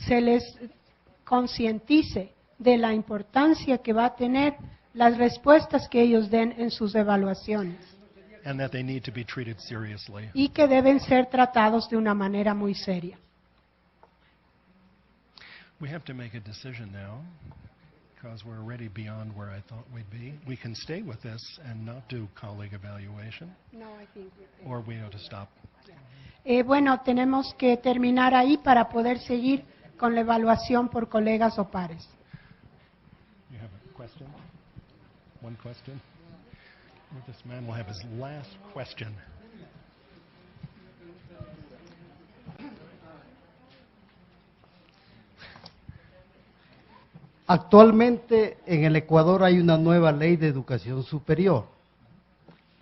se les concientice de la importancia que va a tener las respuestas que ellos den en sus evaluaciones And that they need to be treated seriously. y que deben ser tratados de una manera muy seria. We have to make a decision now because we're already beyond where I thought we'd be. We can stay with this and not do colleague evaluation, or we ought to stop. Bueno, tenemos que terminar ahí para poder seguir con la evaluación por colegas o pares. You have a question? One question? This man will have his last question. Actualmente en el Ecuador hay una nueva ley de educación superior.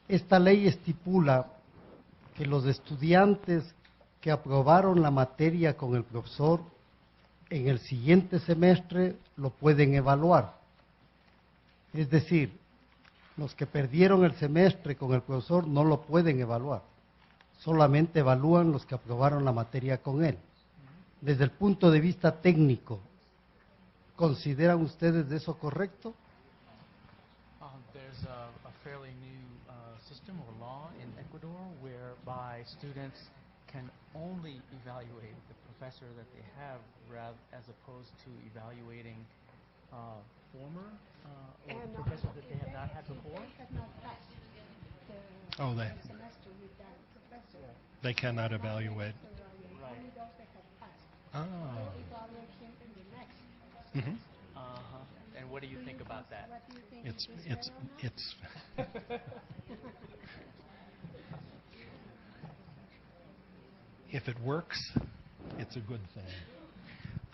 Esta ley estipula que los estudiantes que aprobaron la materia con el profesor en el siguiente semestre lo pueden evaluar. Es decir, los que perdieron el semestre con el profesor no lo pueden evaluar. Solamente evalúan los que aprobaron la materia con él. Desde el punto de vista técnico, ¿consideran ustedes eso correcto? There's a fairly new system or law in Ecuador whereby students can only evaluate the professor that they have as opposed to evaluating former or professors that they have not had before. Oh, they cannot evaluate. Right. Oh. Mm-hmm. And what do you think about that? It's if it works, it's a good thing.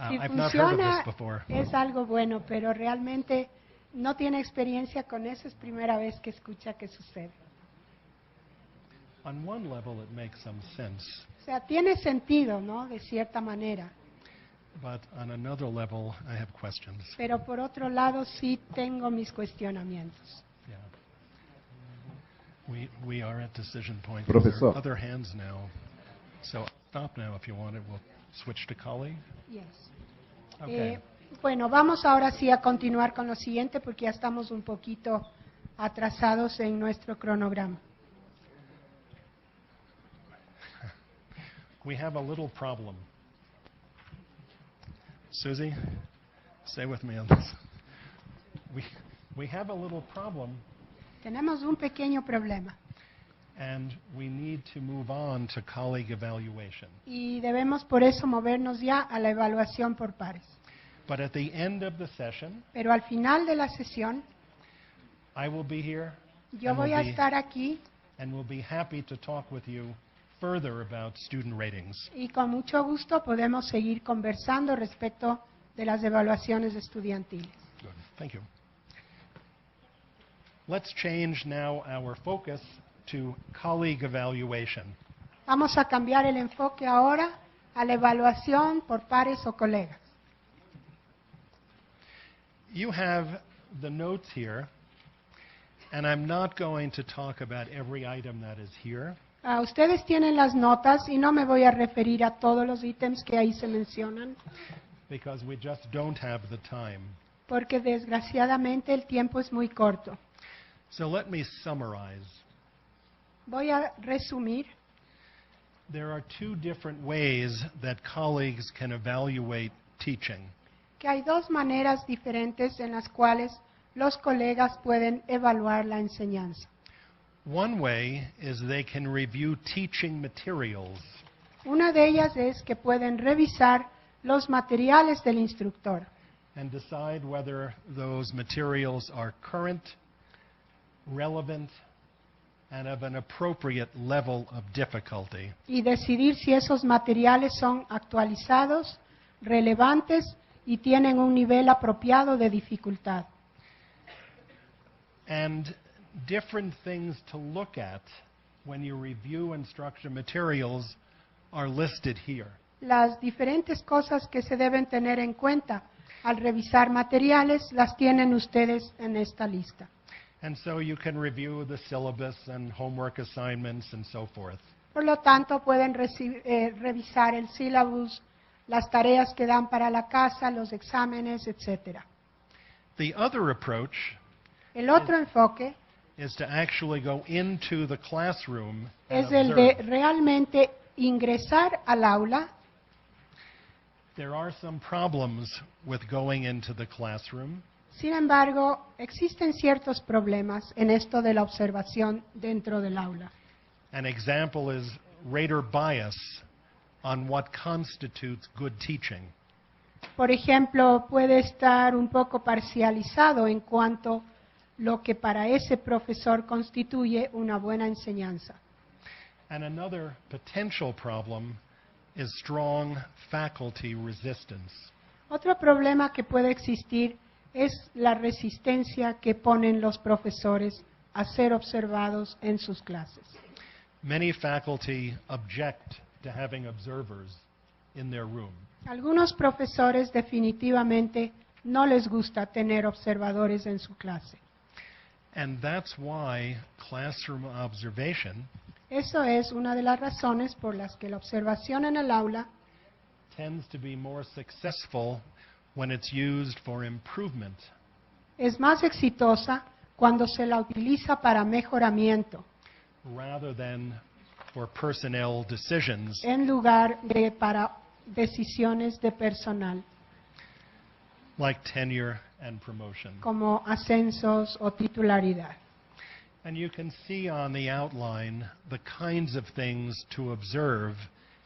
Si I've not heard of funciona, this before. es algo bueno, pero realmente no tiene experiencia con eso, es primera vez que escucha que sucede. On one level, it makes some sense, O sea, tiene sentido, ¿no? De cierta manera. but on another level, I have questions. Pero por otro lado, sí tengo mis cuestionamientos. Yeah. We are at decision point. Professor. There are other hands now. So stop now if you want it. We'll switch to colleague. Yes. Okay. Bueno, vamos ahora sí a continuar con lo siguiente porque ya estamos un poquito atrasados en nuestro cronograma. We have a little problem. Susie, stay with me on this. We have a little problem, Tenemos un pequeño problema and we need to move on to colleague evaluation. y debemos por eso movernos ya a la evaluación por pares. But at the end of the session, Pero al final de la sesión, I will be here, yo and voy a estar aquí and we'll be happy to talk with you further about student ratings. y con mucho gusto podemos seguir conversando respecto de las evaluaciones estudiantiles. Good. Thank you. Let's change now our focus to colleague evaluation. Vamos a cambiar el enfoque ahora a la evaluación por pares o colegas. You have the notes here, and I'm not going to talk about every item that is here. Ustedes tienen las notas y no me voy a referir a todos los ítems que ahí se mencionan, Because we just don't have the time. porque desgraciadamente el tiempo es muy corto. So let me summarize. Voy a resumir. There are two different ways that colleagues can evaluate teaching. Que hay dos maneras diferentes en las cuales los colegas pueden evaluar la enseñanza. One way is they can review teaching materials. Una de ellas es que pueden revisar los materiales del instructor And decide whether those materials are current, relevant, and of an appropriate level of difficulty. y decidir si esos materiales son actualizados, relevantes y tienen un nivel apropiado de dificultad. And different things to look at when you review instruction materials are listed here. Las diferentes cosas que se deben tener en cuenta al revisar materiales las tienen ustedes en esta lista. And so you can review the syllabus and homework assignments and so forth. Por lo tanto, pueden revisar el syllabus, las tareas que dan para la casa, los exámenes, etc. The other approach El otro enfoque is to actually go into the classroom and es el de observe. realmente ingresar al aula. There are some problems with going into the classroom. Sin embargo, existen ciertos problemas en esto de la observación dentro del aula. An example is rater bias on what constitutes good teaching. Por ejemplo, puede estar un poco parcializado en cuanto a lo que para ese profesor constituye una buena enseñanza. And another potential problem is strong faculty resistance. Otro problema que puede existir es la resistencia que ponen los profesores a ser observados en sus clases. Many faculty object to having observers in their room. Algunos profesores definitivamente no les gusta tener observadores en su clase. And that's why classroom observation Eso es una de las razones por las que la observación en el aula tends to be more successful when it's used for improvement es más exitosa cuando se la utiliza para mejoramiento rather than for personnel decisions en lugar de para decisiones de personal, like tenure and promotion. como ascensos o titularidad. And you can see on the outline the kinds of things to observe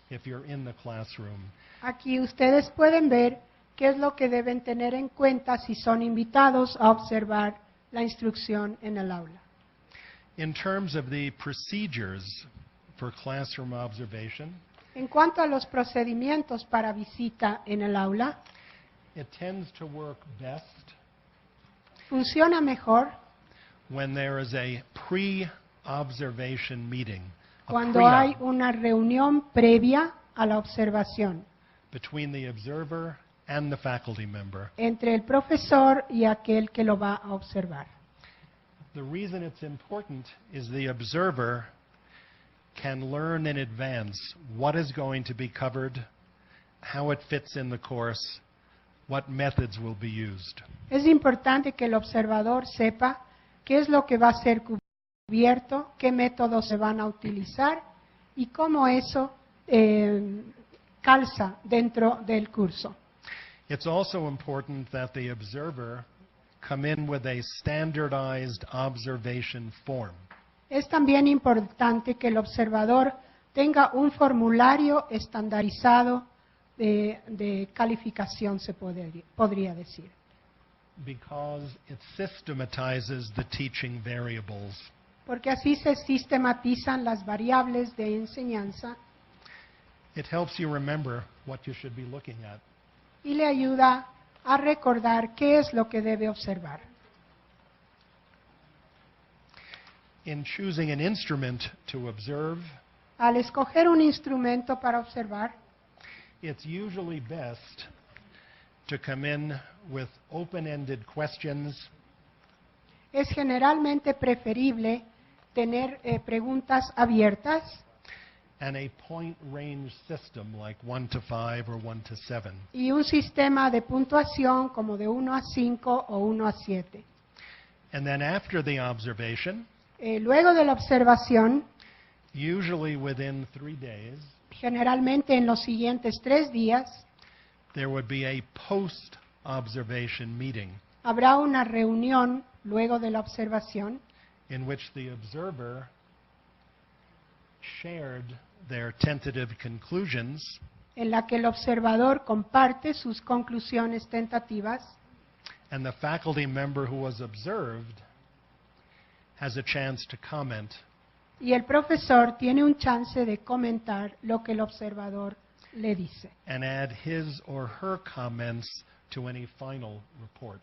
if you're in the classroom. Aquí ustedes pueden ver qué es lo que deben tener en cuenta si son invitados a observar la instrucción en el aula. In terms of the procedures for classroom observation, En cuanto a los procedimientos para visita en el aula, it tends to work best funciona mejor when there is a pre-observation meeting, a cuando pre-op, hay una reunión previa a la observación between the observer and the faculty member. entre el profesor y aquel que lo va a observar. The reason it's important is the observer can learn in advance what is going to be covered, how it fits in the course, what methods will be used. Es importante que el observador sepa qué es lo que va a ser cubierto, qué métodos se van a utilizar y cómo eso calza dentro del curso. It's also important that the observer come in with a standardized observation form. Es también importante que el observador tenga un formulario estandarizado de calificación, se podría decir. Because it systematizes the teaching variables. Porque así se sistematizan las variables de enseñanza It helps you remember what you should be looking at. y le ayuda a recordar qué es lo que debe observar. In choosing an instrument to observe, Al escoger un instrumento para observar, it's usually best to come in with open-ended questions es generalmente preferible tener preguntas abiertas and a point range system like 1 to 5 or 1 to 7. y un sistema de puntuación como de 1 a 5 o 1 a 7. And then after the observation, Luego de la observación, usually within 3 days, generalmente en los siguientes 3 días, there would be a post-observation meeting habrá una reunión luego de la observación in which the observer shared their tentative conclusions en la que el observador comparte sus conclusiones tentativas and the faculty member who was observed has a chance to comment y el profesor tiene un chance de comentar lo que el observador le dice. and add his or her comments to any final report.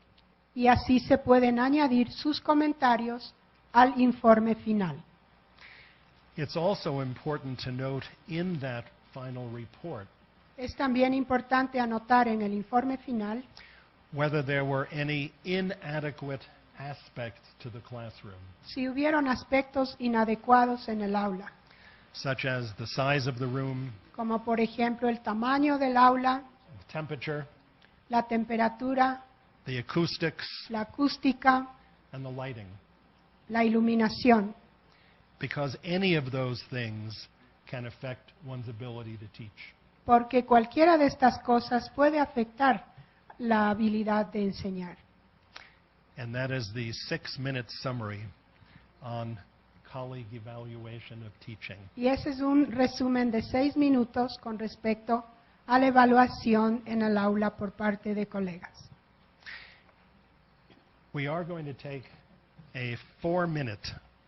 Y así se pueden añadir sus comentarios al informe final. It's also important to note in that final report Es también importante anotar en el informe final whether there were any inadequate aspects to the classroom. si hubieron aspectos inadecuados en el aula. such as the size of the room, como por ejemplo el tamaño del aula, the temperature, la temperatura, the acoustics, la acústica, and the lighting. la iluminación, Because any of those things can affect one's ability to teach. porque cualquiera de estas cosas puede afectar la habilidad de enseñar. And that is the 6-minute summary on colleague evaluation of teaching. Y ese es un resumen de 6 minutos con respecto a la evaluación en el aula por parte de colegas. We are going to take a 4-minute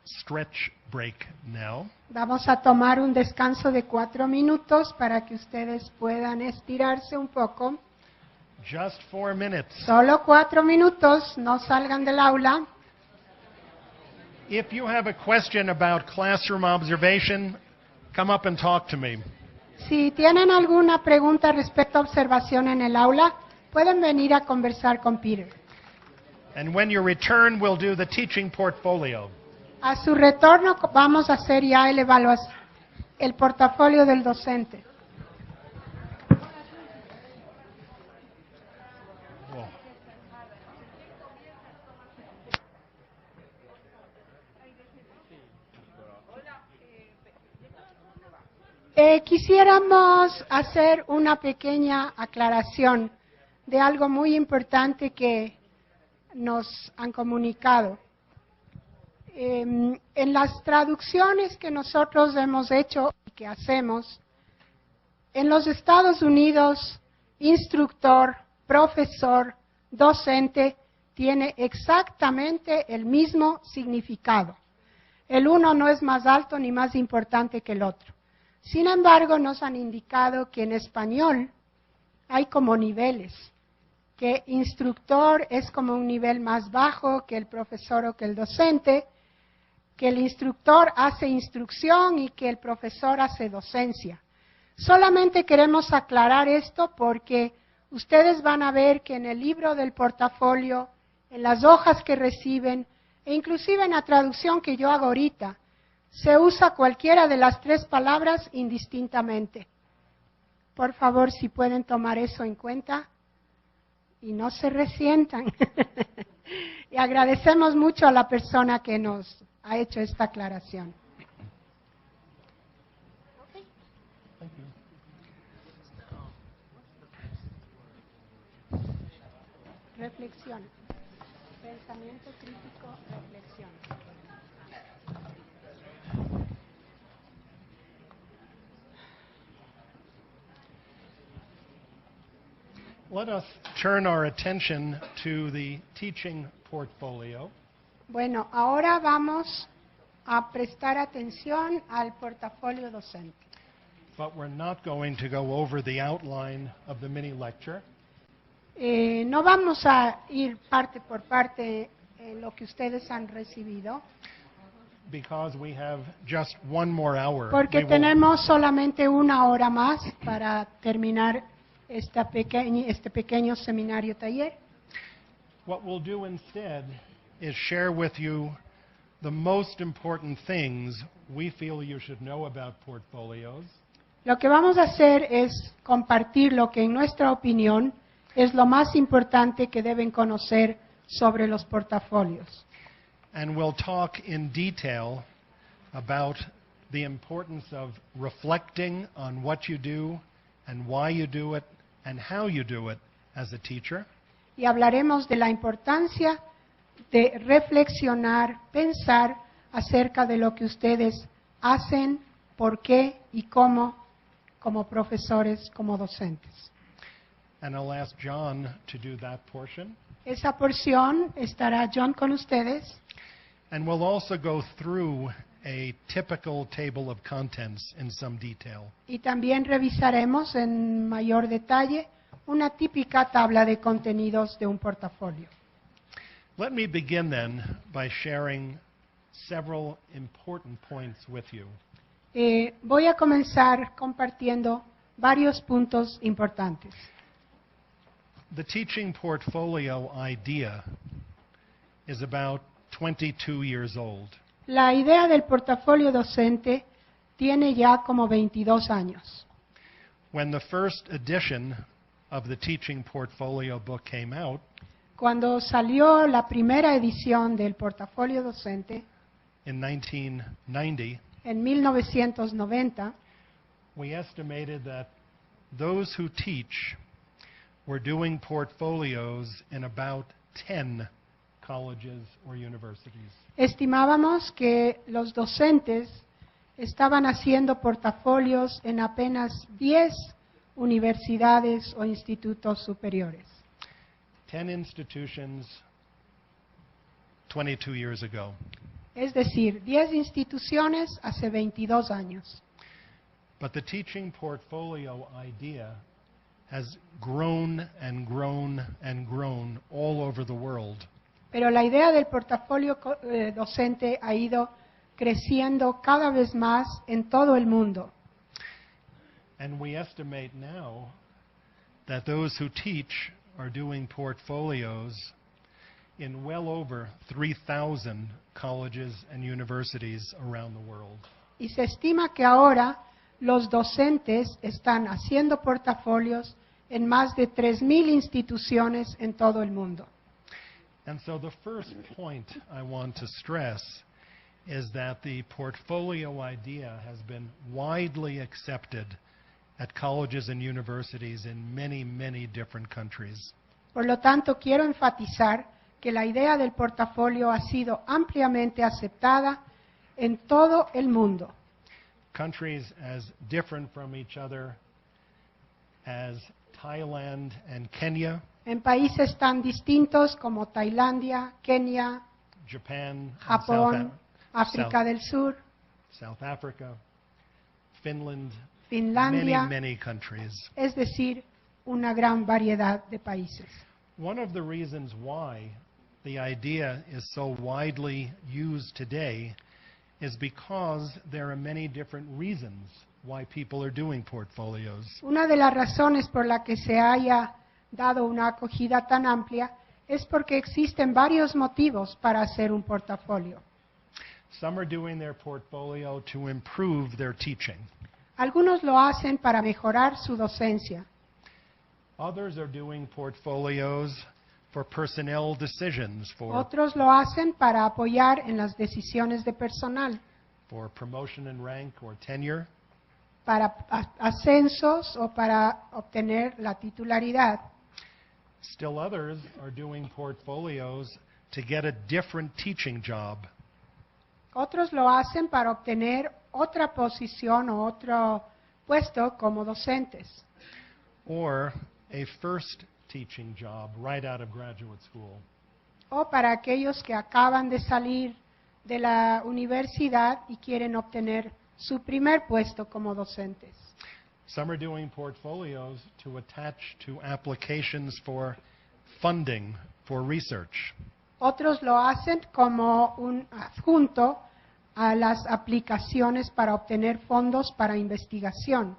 stretch break now. Vamos a tomar un descanso de 4 minutos para que ustedes puedan estirarse un poco. Just 4 minutes. Solo 4 minutos, no salgan del aula. If you have a question about classroom observation, come up and talk to me. Si tienen alguna pregunta respecto a observación en el aula, pueden venir a conversar con Peter. And when you return, we'll do the teaching portfolio. A su retorno vamos a hacer ya el portafolio del docente. Whoa. Quisiéramos hacer una pequeña aclaración de algo muy importante que nos han comunicado. En las traducciones que nosotros hemos hecho y que hacemos, en los Estados Unidos, instructor, profesor, docente, tiene exactamente el mismo significado. El uno no es más alto ni más importante que el otro. Sin embargo, nos han indicado que en español hay como niveles, que instructor es como un nivel más bajo que el profesor o que el docente, que el instructor hace instrucción y que el profesor hace docencia. Solamente queremos aclarar esto porque ustedes van a ver que en el libro del portafolio, en las hojas que reciben, e inclusive en la traducción que yo hago ahorita, se usa cualquiera de las 3 palabras indistintamente. Por favor, si pueden tomar eso en cuenta y no se resientan. Y agradecemos mucho a la persona que nos ha hecho esta aclaración. Reflexión. Pensamiento crítico, reflexión. Let us turn our attention to the teaching portfolio. Bueno, ahora vamos a prestar atención al portafolio docente. But we're not going to go over the outline of the mini lecture. No vamos a ir parte por parte en lo que ustedes han recibido, Because we have just 1 more hour. porque We will- tenemos solamente 1 hora más para terminar este pequeño seminario taller. What we'll do instead is share with you the most important things we feel you should know about portfolios, Lo que vamos a hacer es compartir lo que en nuestra opinión es lo más importante que deben conocer sobre los portafolios. and we'll talk in detail about the importance of reflecting on what you do and why you do it and how you do it as a teacher. Y hablaremos de la importancia de reflexionar, pensar acerca de lo que ustedes hacen, por qué y cómo, como profesores, como docentes. And I'll ask John to do that portion. Esa porción estará John con ustedes. And we'll also go through a typical table of contents in some detail. Y también revisaremos en mayor detalle una típica tabla de contenidos de un portafolio. Let me begin then by sharing several important points with you. Voy a comenzar compartiendo varios puntos importantes. The teaching portfolio idea is about 22 years old. La idea del portafolio docente tiene ya como 22 años. When the first edition of the teaching portfolio book came out, Cuando salió la primera edición del portafolio docente in 1990, en 1990, we estimated that those who teach were doing portfolios in about 10 colleges or universities. estimábamos que los docentes estaban haciendo portafolios en apenas 10 universidades o institutos superiores. 10 institutions 22 years ago. Es decir, 10 instituciones hace 22 años. But the teaching portfolio idea has grown and grown and grown all over the world. Pero la idea del portafolio docente ha ido creciendo cada vez más en todo el mundo. And we estimate now that those who teach are doing portfolios in well over 3,000 colleges and universities around the world. Y se estima que ahora los docentes están haciendo portafolios en más de 3,000 instituciones en todo el mundo. And so the first point I want to stress is that the portfolio idea has been widely accepted at colleges and universities in many, many different countries. Por lo tanto, quiero enfatizar que la idea del portafolio ha sido ampliamente aceptada en todo el mundo. Countries as different from each other as Thailand and Kenya, En países tan distintos como Tailandia, Kenia, Japan, and Japón, África del Sur, South Africa, Finland, Finlandia, many, many countries. es decir, una gran variedad de países. One of the reasons why the idea is so widely used today is because there are many different reasons why people are doing portfolios. Una de las razones por la que se haya dado una acogida tan amplia es porque existen varios motivos para hacer un portafolio. Some are doing their portfolio to improve their teaching. Algunos lo hacen para mejorar su docencia. Others are doing portfolios for personnel decisions, Otros lo hacen para apoyar en las decisiones de personal, for promotion and rank or tenure. para ascensos o para obtener la titularidad. Still others are doing portfolios to get a different teaching job. Otros lo hacen para obtener otra posición o otro puesto como docentes. Or a first teaching job right out of graduate school. O para aquellos que acaban de salir de la universidad y quieren obtener su primer puesto como docentes. Some are doing portfolios to attach to applications for funding for research. Otros lo hacen como un adjunto a las aplicaciones para obtener fondos para investigación.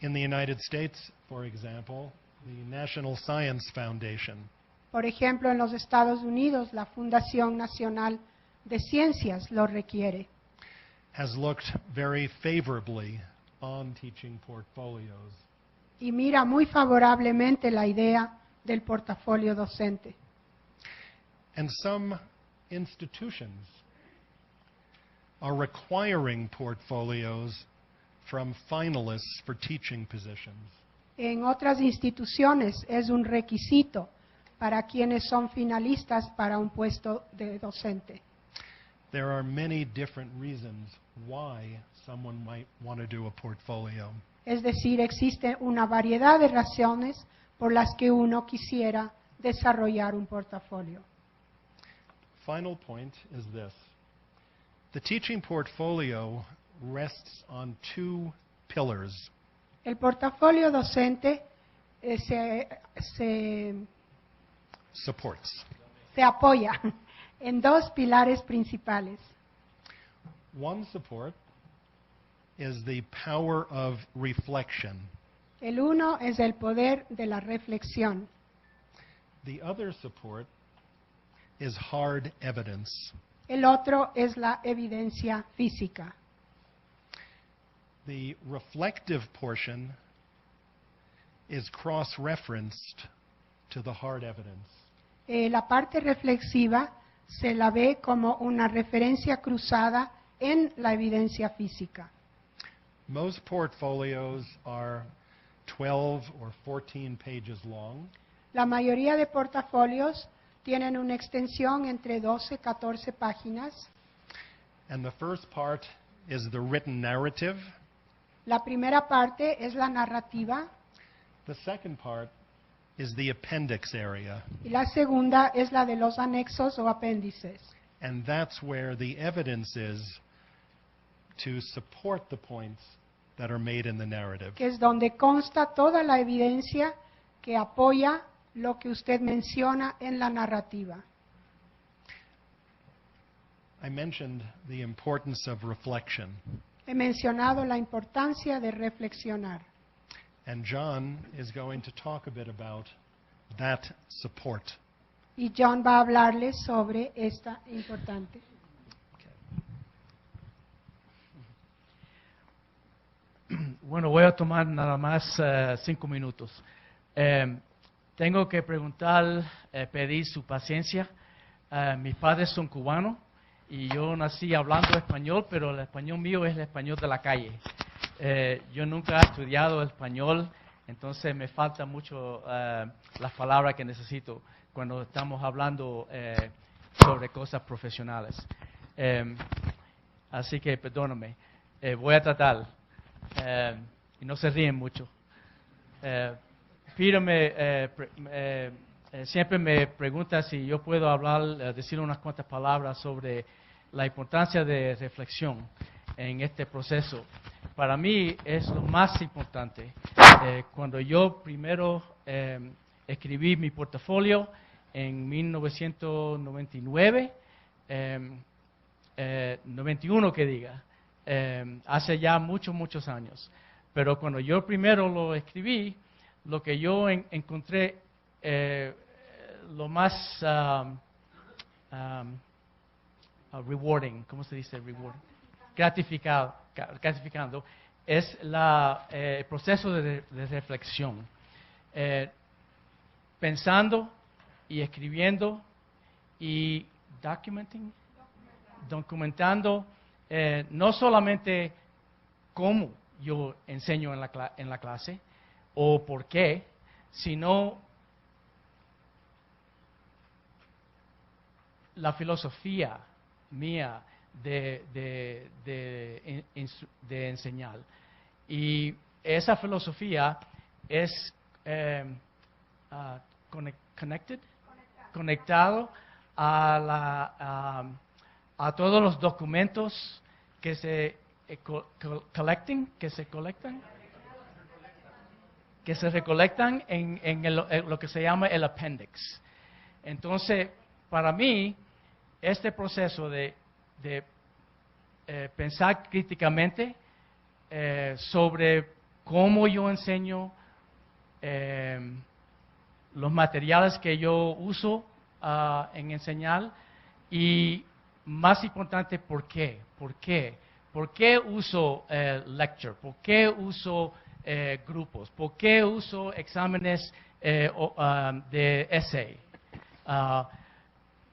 In the United States, for example, the National Science Foundation Por ejemplo, en los Estados Unidos, la Fundación Nacional de Ciencias lo requiere has looked very favorably on teaching portfolios. y mira muy favorablemente la idea del portafolio docente. And some institutions are requiring portfolios from finalists for teaching positions. En otras instituciones es un requisito para quienes son finalistas para un puesto de docente. There are many different reasons why someone might want to do a portfolio. Es decir, existe una variedad de razones por las que uno quisiera desarrollar un portafolio. Final point is this. The teaching portfolio rests on two pillars. El portafolio docente se Supports. apoya en dos pilares principales. One support is the power of reflection. El uno es el poder de la reflexión. The other support is hard evidence. El otro es la evidencia física. The reflective portion is cross-referenced to the hard evidence. La parte reflexiva se la ve como una referencia cruzada en la evidencia física. Most portfolios are 12 or 14 pages long, La mayoría de portafolios tienen una extensión entre 12 y 14 páginas. and the first part is the written narrative. La primera parte es la narrativa The second part is the appendix area, y la segunda es la de los anexos o apéndices. and that's where the evidence is to support the points that are made in the narrative. Que es donde consta toda la evidencia que apoya lo que usted menciona en la narrativa. I mentioned the importance of reflection, He mencionado la importancia de reflexionar and John is going to talk a bit about that support. y John va a hablarles sobre esta importante. Bueno, voy a tomar nada más 5 minutos. Tengo que pedir su paciencia. Mis padres son cubanos y yo nací hablando español, pero el español mío es el español de la calle. Yo nunca he estudiado español, entonces me falta mucho las palabras que necesito cuando estamos hablando sobre cosas profesionales. Así que perdóname, voy a tratar. Y no se ríen mucho. Siempre me pregunta si yo puedo hablar, decir unas cuantas palabras sobre la importancia de reflexión en este proceso. Para mí es lo más importante. Cuando yo primero escribí mi portafolio en 1999, 91 que diga, hace ya muchos años. Pero cuando yo primero lo escribí, lo que yo encontré lo más rewarding, ¿cómo se dice rewarding? Gratificando, es el proceso de reflexión. Pensando y escribiendo y documentando no solamente cómo yo enseño en la clase o por qué, sino la filosofía mía de enseñar. Y esa filosofía es conectado a todos los documentos que se recolectan en lo que se llama el appendix. Entonces, para mí, este proceso de pensar críticamente sobre cómo yo enseño, los materiales que yo uso en enseñar y, más importante, ¿por qué? ¿Por qué uso lecture? ¿Por qué uso grupos? ¿Por qué uso exámenes de essay?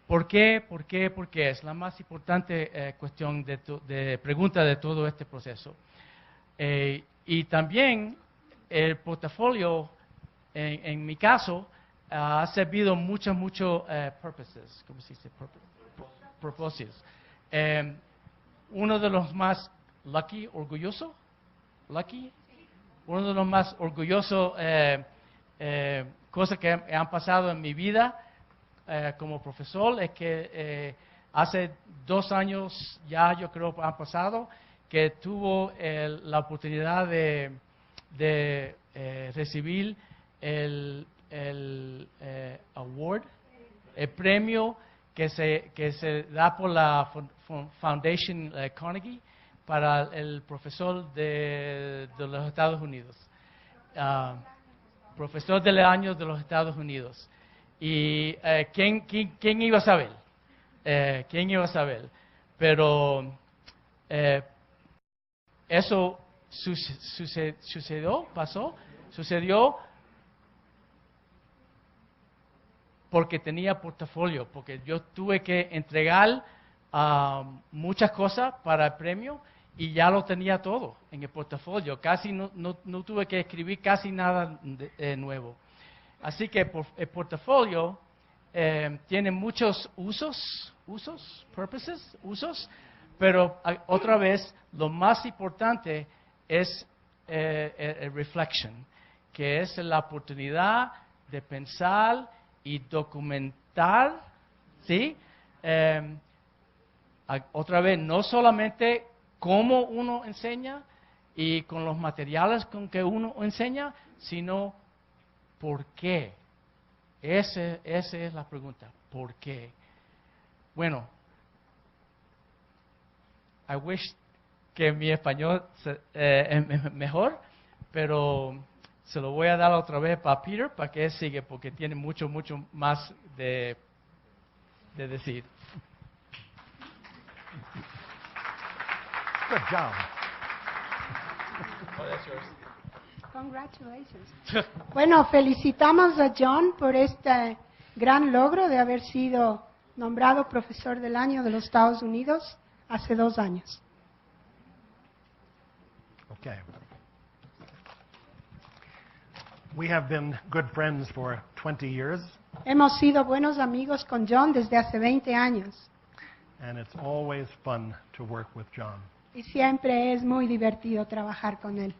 ¿Por qué? Porque es la más importante cuestión de pregunta de todo este proceso. Y también el portafolio, en mi caso, ha servido muchos purposes. ¿Cómo se dice? Propósitos. Uno de los más uno de los más orgullosos cosas que han pasado en mi vida como profesor es que hace 2 años ya, yo creo, han pasado, que tuvo la oportunidad de recibir el award, el premio que se da por la Foundation Carnegie para el profesor de los Estados Unidos. Profesor del año de los Estados Unidos. Y ¿quién iba a saber? ¿Quién iba a saber? Pero eso sucedió porque tenía portafolio, porque yo tuve que entregar muchas cosas para el premio y ya lo tenía todo en el portafolio. Casi no tuve que escribir casi nada nuevo. Así que el portafolio tiene muchos usos, pero otra vez lo más importante es el reflection, que es la oportunidad de pensar y documentar, ¿sí? Otra vez, no solamente cómo uno enseña y con los materiales con que uno enseña, sino por qué. Esa es la pregunta, ¿por qué? Bueno, I wish que mi español es mejor, pero se lo voy a dar otra vez para Peter para que él siga, porque tiene mucho más de decir. Good job. Oh, that's yours. Congratulations. Bueno, felicitamos a John por este gran logro de haber sido nombrado profesor del año de los Estados Unidos hace 2 años. Okay. We have been good friends for 20 years, Hemos sido buenos amigos con John desde hace 20 años and it's always fun to work with John. y siempre es muy divertido trabajar con él.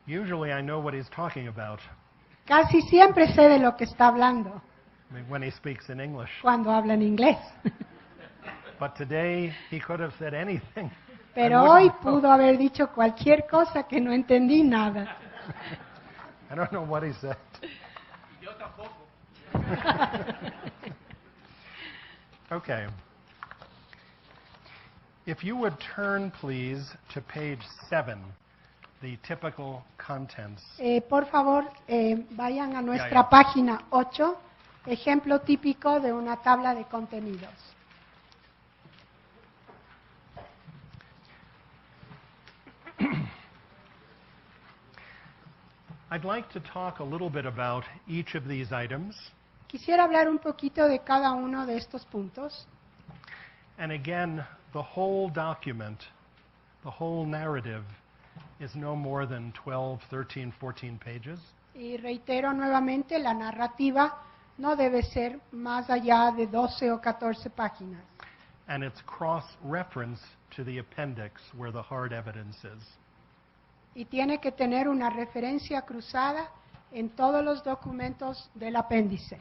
Usually I know what he's talking about Casi siempre sé de lo que está hablando when he speaks in English, cuando habla en inglés, but today he could have said anything. pero I hoy wouldn't know. pudo haber dicho cualquier cosa que no entendí nada. I don't know what he said. Yo tampoco. Okay. If you would turn, please, to page 7, the typical contents. Por favor, vayan a nuestra Ya. página 8, ejemplo típico de una tabla de contenidos. I'd like to talk a little bit about each of these items. Quisiera hablar un poquito de cada uno de estos puntos. And again, the whole document, the whole narrative, is no more than 12, 13, 14 pages. Y reitero nuevamente, la narrativa no debe ser más allá de 12 o 14 páginas. And it's cross-reference to the appendix where the hard evidence is. Y tiene que tener una referencia cruzada en todos los documentos del apéndice.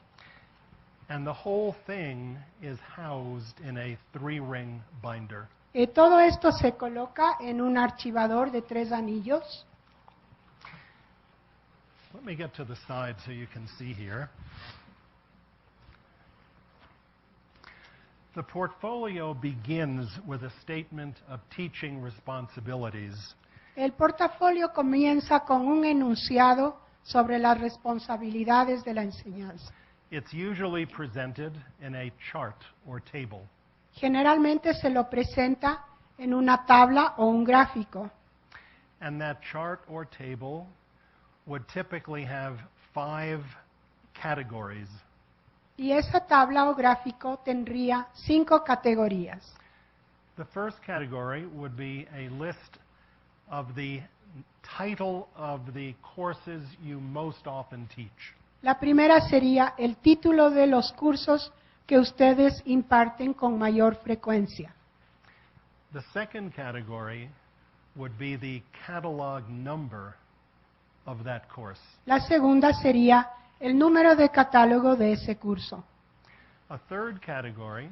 And the whole thing is housed in a 3-ring binder. Todo esto se coloca en un archivador de 3 anillos. Let me get to the side so you can see here. The portfolio begins with a statement of teaching responsibilities. El portafolio comienza con un enunciado sobre las responsabilidades de la enseñanza. It's usually presented in a chart or table. Generalmente se lo presenta en una tabla o un gráfico. And that chart or table would typically have 5 categories. Y esa tabla o gráfico tendría 5 categorías. The first category would be a list of the title of the courses you most often teach. La primera sería el título de los cursos que ustedes imparten con mayor frecuencia. The second category would be the catalog number of that course. La segunda sería el número de catálogo de ese curso. A third category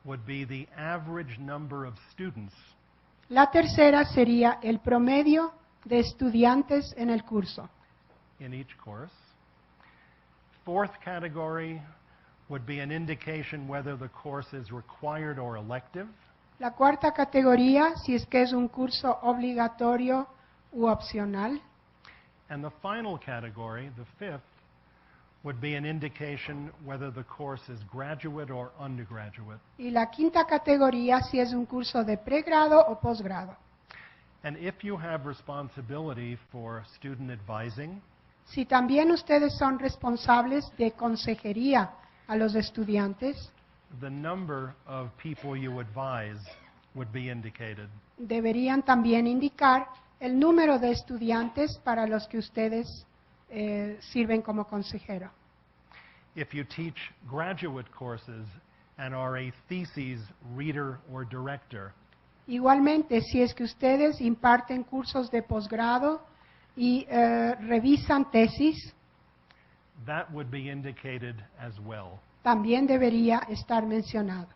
would be the average number of students. La tercera sería el promedio de estudiantes en el curso. In each course. Fourth category would be an indication whether the course is required or elective. La cuarta categoría, si es que es un curso obligatorio u opcional. And the final category, the fifth, would be an indication whether the course is graduate or undergraduate. Y la quinta categoría, si es un curso de pregrado o posgrado. And if you have responsibility for student advising, Si también ustedes son responsables de consejería a los estudiantes, the number of people you advise would be indicated. deberían también indicar el número de estudiantes para los que ustedes sirven como consejero. If you teach graduate courses and are a thesis reader or director, Igualmente, si es que ustedes imparten cursos de posgrado y revisan tesis, that would be indicated as well. también debería estar mencionado.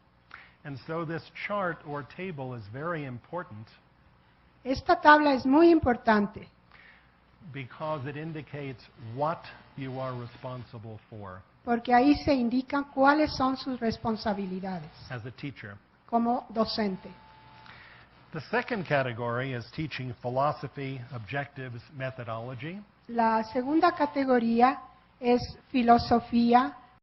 And so this chart or table is very important Esta tabla es muy importante because it indicates what you are responsible for porque ahí se indican cuáles son sus responsabilidades as a teacher. como docente. The second category is teaching philosophy, objectives, methodology. La segunda categoría es filosofía,